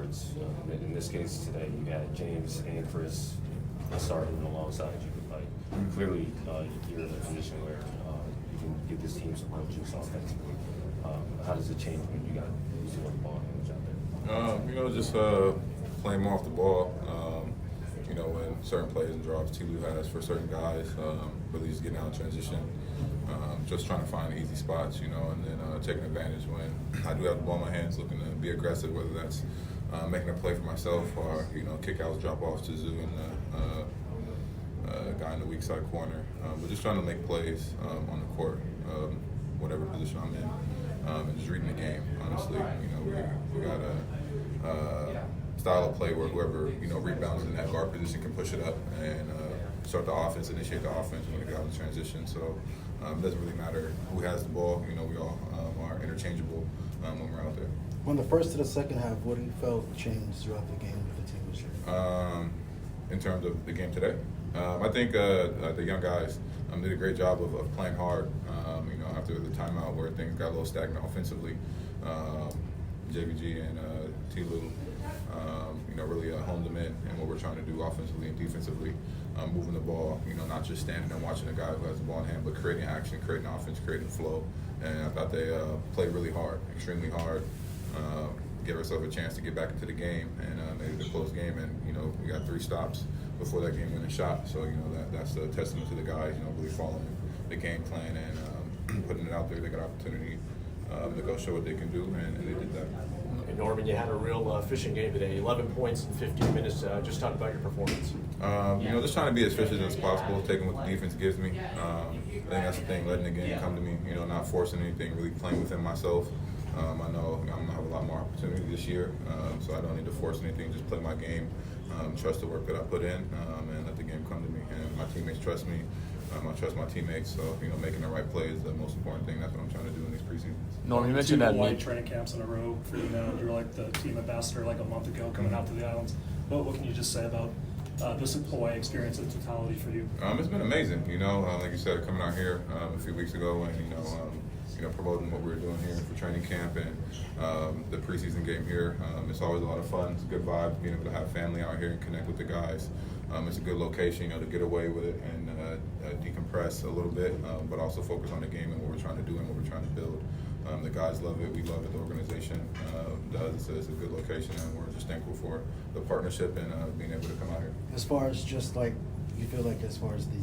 guards. In this case today, you had James and Chris starting alongside you. Like clearly, you're in a position where you can give this team some more juice offensively. How does it change when you got used to the ball handlers out there? Just playing more off the ball. When certain plays and drops T. Lou has for certain guys, really just getting out in transition. Just trying to find easy spots, and then taking advantage when I do have the ball in my hands, looking to be aggressive, whether that's making a play for myself or, kick-outs, drop-offs to Zoo and the guy in the weak side corner. But just trying to make plays on the court, whatever position I'm in, and just reading the game, honestly. We got a style of play where whoever, rebounds in that guard position can push it up and start the offense, initiate the offense when we get out in transition. So it doesn't really matter who has the ball. We all are interchangeable when we're out there. From the first to the second half, what do you felt changed throughout the game with the team this year? In terms of the game today, I think the young guys did a great job of playing hard. After the timeout where things got a little stagnant offensively, JVG and T. Lou, really honed them in and what we're trying to do offensively and defensively, moving the ball, not just standing and watching a guy who has the ball in hand, but creating action, creating offense, creating flow. And I thought they played really hard, extremely hard, gave ourselves a chance to get back into the game, and they did a close game, and, we got 3 stops before that game-winning shot. So, that's a testament to the guys, really following the game plan and putting it out there. They got opportunity to go show what they can do, and they did that. And Norman, you had a real efficient game today, 11 points in 15 minutes. Just talk about your performance. Just trying to be as efficient as possible, taking what the defense gives me. I think that's the thing, letting the game come to me, not forcing anything, really playing within myself. I know I'm going to have a lot more opportunity this year, so I don't need to force anything, just play my game, trust the work that I put in, and let the game come to me. And my teammates trust me. I trust my teammates, so making the right play is the most important thing. That's what I'm trying to do in these preseasons. Norman, you mentioned that White training camps in a row for you now. You were like the team ambassador like a month ago coming out to the islands. What can you just say about this Hawaii experience in totality for you? It's been amazing. Like you said, coming out here a few weeks ago and promoting what we were doing here for training camp and the preseason game here. It's always a lot of fun. It's a good vibe being able to have family out here and connect with the guys. It's a good location, to get away with it and decompress a little bit, but also focus on the game and what we're trying to do and what we're trying to build. The guys love it. We love it. The organization does. It's a good location, and we're just thankful for the partnership and being able to come out here. As far as just like, you feel like as far as the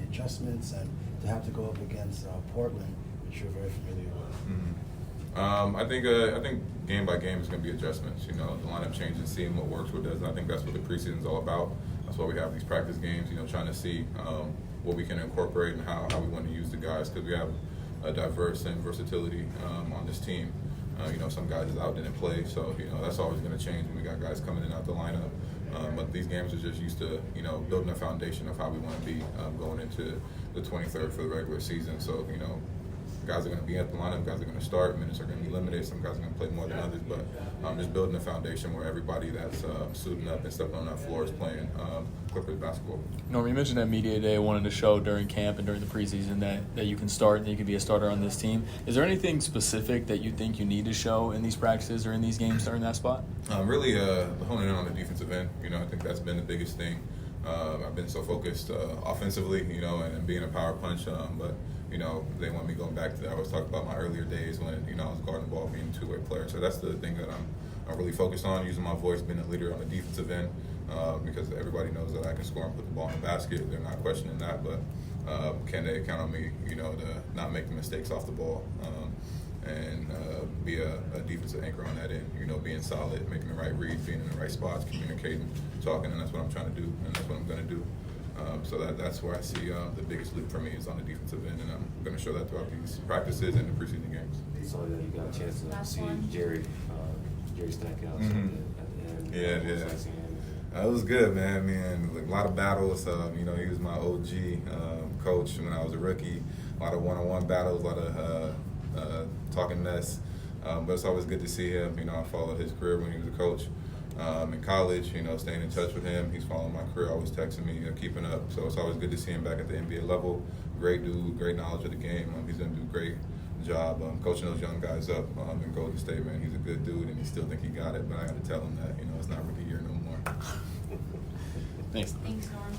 adjustments and to have to go up against Portland, which you're very familiar with. Mm-hmm. I think game by game is going to be adjustments. The lineup changes, seeing what works, what doesn't. I think that's what the preseason is all about. That's why we have these practice games. Trying to see what we can incorporate and how we want to use the guys, because we have a diverse and versatility on this team. Some guys is out didn't play, so that's always going to change when we got guys coming in out the lineup. But these games are just used to building a foundation of how we want to be going into the 23rd for the regular season. So guys are going to be at the lineup, guys are going to start, minutes are going to be limited, some guys are going to play more than others, but just building a foundation where everybody that's suiting up and stepping on that floor is playing Clippers basketball. Norman, you mentioned that media day wanted to show during camp and during the preseason that you can start and that you can be a starter on this team. Is there anything specific that you think you need to show in these practices or in these games during that spot? Really honing in on the defensive end. I think that's been the biggest thing. I've been so focused offensively, and being a power punch, but they want me going back to that. I was talking about my earlier days when, I was guarding the ball, being a two-way player. So that's the thing that I'm really focused on, using my voice, being a leader on the defensive end, because everybody knows that I can score and put the ball in the basket. They're not questioning that, but can they count on me, to not make the mistakes off the ball and be a defensive anchor on that end, being solid, making the right read, being in the right spots, communicating, talking, and that's what I'm trying to do, and that's what I'm going to do. So that's where I see the biggest leap for me is on the defensive end, and I'm going to show that throughout these practices and the preseason games. So you got a chance to see Jerry Stackhouse at the end. Yeah. It was good, man. I mean, a lot of battles. He was my OG coach when I was a rookie. A lot of one-on-one battles, a lot of talking mess. But it's always good to see him. I followed his career when he was a coach. In college, staying in touch with him. He's following my career, always texting me, keeping up. So it's always good to see him back at the NBA level. Great dude, great knowledge of the game. He's going to do a great job coaching those young guys up in Golden State. Man, he's a good dude, and he still think he got it. But I got to tell him that it's not rookie year no more. Thanks. Thanks, Norm.